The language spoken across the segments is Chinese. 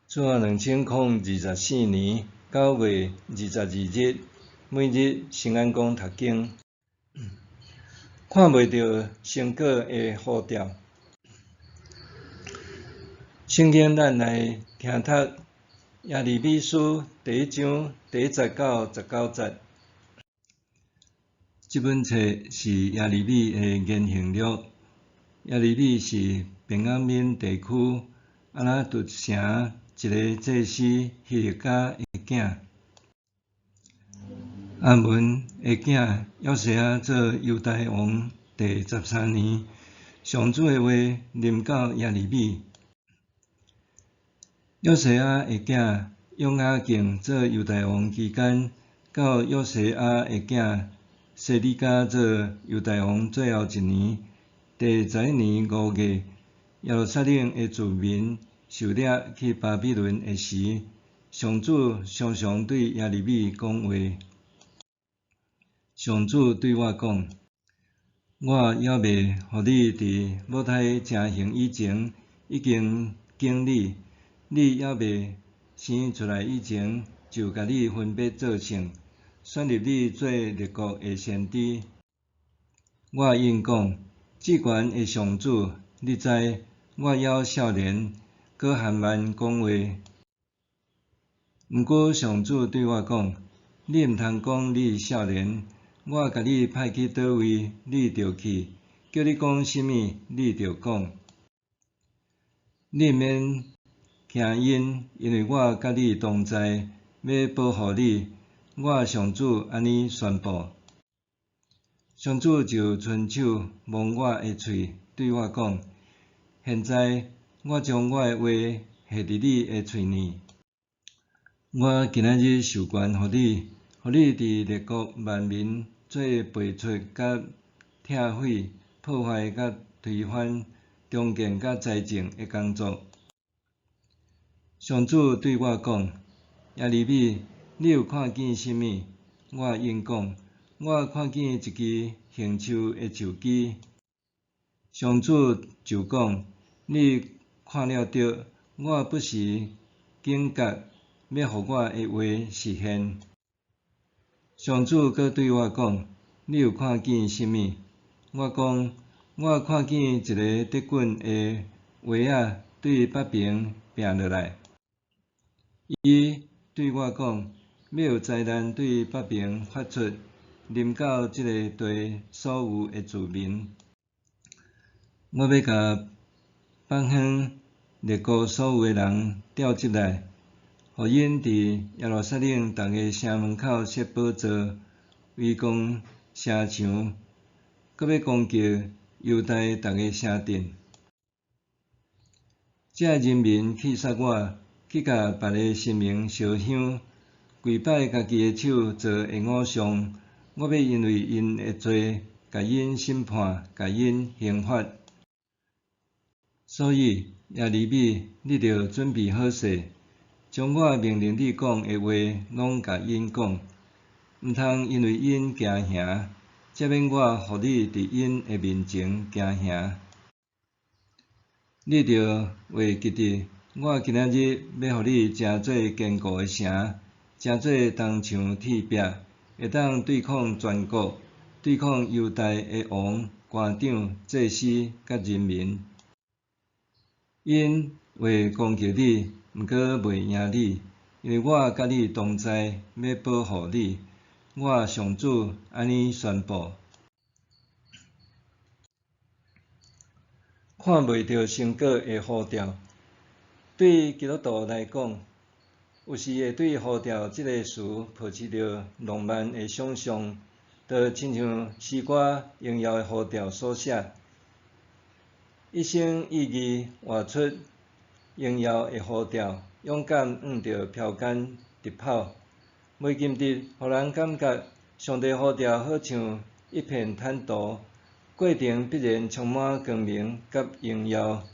自2024年9月22日，每日圣安宫读经，看袂到成果的雨潮。圣经咱来听读耶利米书第1章第10到19节。这本册是耶利米的言行录。耶利米是便雅悯地区阿拉突城一个祭司希勒家的囝。阿文的囝约西亚做犹大王第13年，上主的话临到耶利米。约西亚的囝约雅敬做犹大王期间，到约西亚的囝西底家做犹大王最后1年，第11年5月，耶路撒冷的居民受掠去巴比伦的时，上主常常对耶利米讲话。上主对我讲：我还未互你伫母胎成形以前，已经经你；你还未生出来以前，就甲你分别做圣，选入你做列国的先知。我应讲：至悬的上主，你知，我还少年，搁含慢讲话。毋过上主对我讲：你毋通讲你少年。我甲你派去倒位，你就去；叫你讲甚物，你就讲。你毋免惊因，因为我甲你同在，要保护你。我上主安尼宣布。上主就伸手摸我的喙，对我讲：现在我将我的话下伫你的喙里。我今仔日授权互你，互你伫列国万民做背出甲拆毁、破坏甲推翻、重建甲财政的工作。上主对我讲：耶利米，你有看见甚物？我应讲：我看见一支形树的树枝。上主就讲：你看了着，我不时警觉，要互我的话实现。上主阁对我讲：你有看见甚物？我讲：我看见一个得滚的鞋仔对北边拼落来。伊对我讲：要有灾难对北边发出，临到这个地所有的居民。我要甲北方列国所有的人调集来，互因伫耶路撒冷逐个城门口设宝座，围攻城墙，阁要攻击犹大逐个城镇。这人民气煞我，去甲别个神明烧香，跪拜家己的手做的偶像。我要因为因的罪，甲因审判，甲因刑罚。所以耶利米，你着准备好势，将我命令你讲的话，拢甲因讲，毋通因为因惊吓，则免我互你伫因的面前惊吓。你着会记得，我今仔日要互你诚做坚固的城，诚做铜墙铁壁，会当对抗全国，对抗犹大的王、官长、祭司甲人民。因会攻击你，毋过袂赢你，因为我甲你同在，要保护你。我上主安尼宣布。看袂到成果的雨潮，对基督徒来讲，有时会对雨潮这个词抱持着浪漫的想象，就亲像诗歌荣耀的雨潮所写。一生意义活出荣耀的雨潮，勇敢向着飘杆直跑，袂禁得互人感觉上帝雨潮好像一片坦途，过程必然充满光明甲荣耀。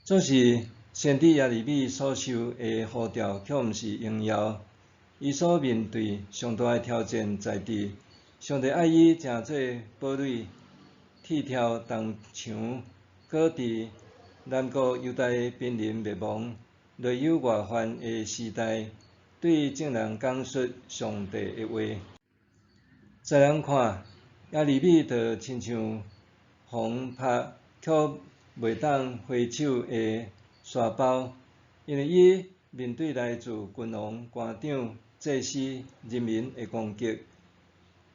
总是先知耶利米所受的雨潮，却毋是荣耀。伊所面对上大的挑战在伫，上帝爱伊诚做堡垒、铁条、铜墙，搁伫南国犹大的濒临灭亡，内有外患的时代，对众人讲述上帝的话。再人看，耶利米就亲像风拍却袂当挥手的沙包，因为伊面对来自君王、官长、祭司、人民的攻击。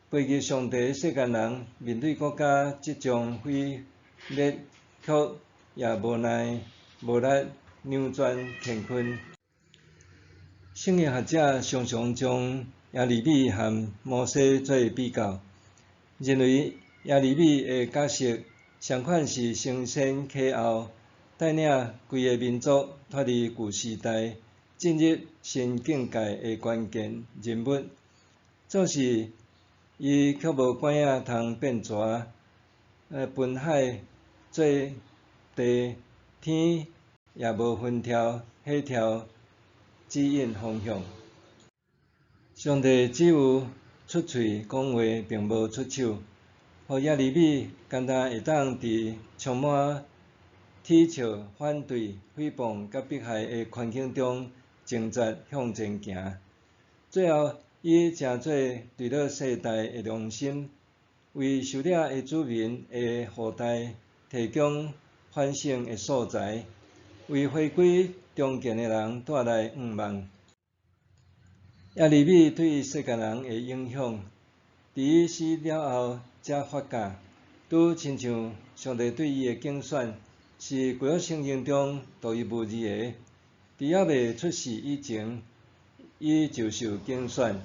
背弃上帝的世间人，面对国家即将毁灭，却也无奈无力扭转乾坤。圣经学者常常将耶利米和摩西做比较，认为耶利米的角色相款是承先启后，带领规个民族脱离旧时代，进入新境界的关键人物。做是伊却无管影通变蛇，分海做地，天也无分条火条指引方向。上帝只有出喙讲话，并无出手，互耶利米简单会当伫充满踢笑、反对、诽谤甲迫害的环境中挣扎向前行。最后，伊成做对了世代的良心，为受掠的子民的后代提供反省的素材，为回归中建的人带来盼望。耶利米对世间人的影响，伫伊死了后才发觉，拄亲像上帝对伊的竞选，是旧约圣经中独一无二的。伫还未出世以前，伊就受竞选。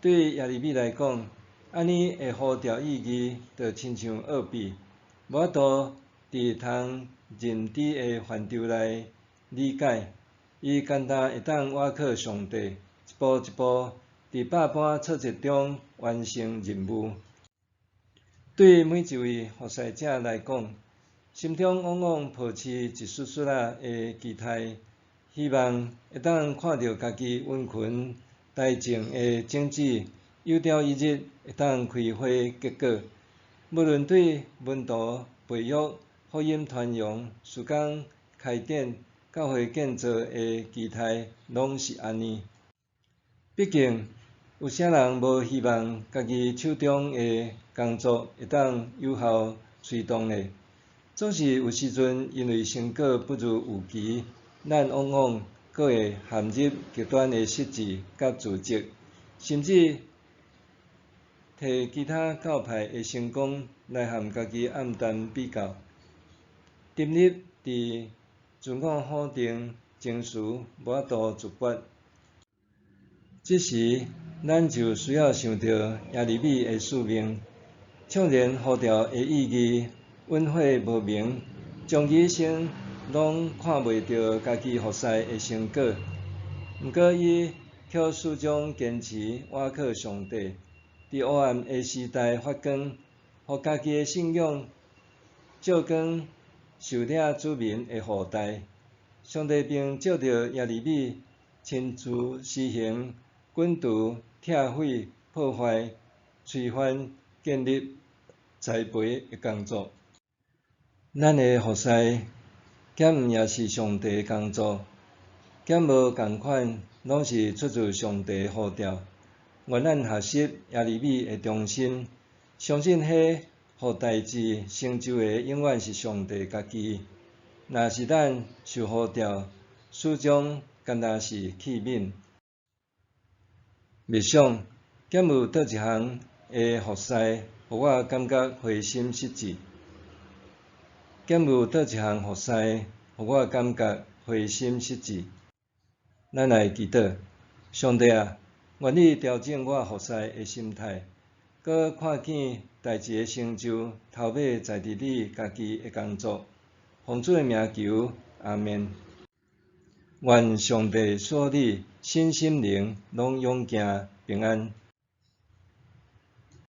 对耶利米来讲，安尼的呼召意义，就亲像奥秘，无法度伫通认知的范畴内理解。伊简单会当倚靠上帝，一步一步伫百般挫折中完成任务。对每一位服侍者来讲，心中往往抱持一丝丝的期待，希望会当看到家己温群大众的种子，有朝一日会当开花结果。无论对门徒培育、福音传扬、事工开展、教会建造的期待，拢是安尼。毕竟，有啥人无希望家己手中的工作会当有效推动呢？总是有时阵因为成果不如预期，咱往往阁会陷入极端的失志甲自责，甚至摕其他教派的成功来和家己暗淡比较，沉溺伫自我否定情绪，无法度自拔。这时，咱就需要想到耶利米的使命，创然呼召的意义隐晦无明，将一生拢看袂到家己服侍的成果。毋过伊却始终坚持倚靠上帝，伫黑暗的时代发光，互家己的信仰照光受掠子民的后代。上帝并借着耶利米亲自施行滚除、拆毁、破坏、推翻、建立、栽培的工作。咱的服侍，兼毋也是上帝的工作，兼无共款，拢是出自上帝的呼召。愿咱学习耶利米的忠心，相信迄互代志成就的永远是上帝家己。若是咱受呼召，始终敢若是器皿。默想，敢有倒一项的服侍，互我感觉灰心失志？敢有倒一项服侍，互我感觉灰心失志？咱来祈祷，上帝啊，愿你调整我服侍的心态，搁看见代志的成就，头尾在伫你家己的工作。奉主的名求，阿们。愿上帝所你身心灵拢永行平安。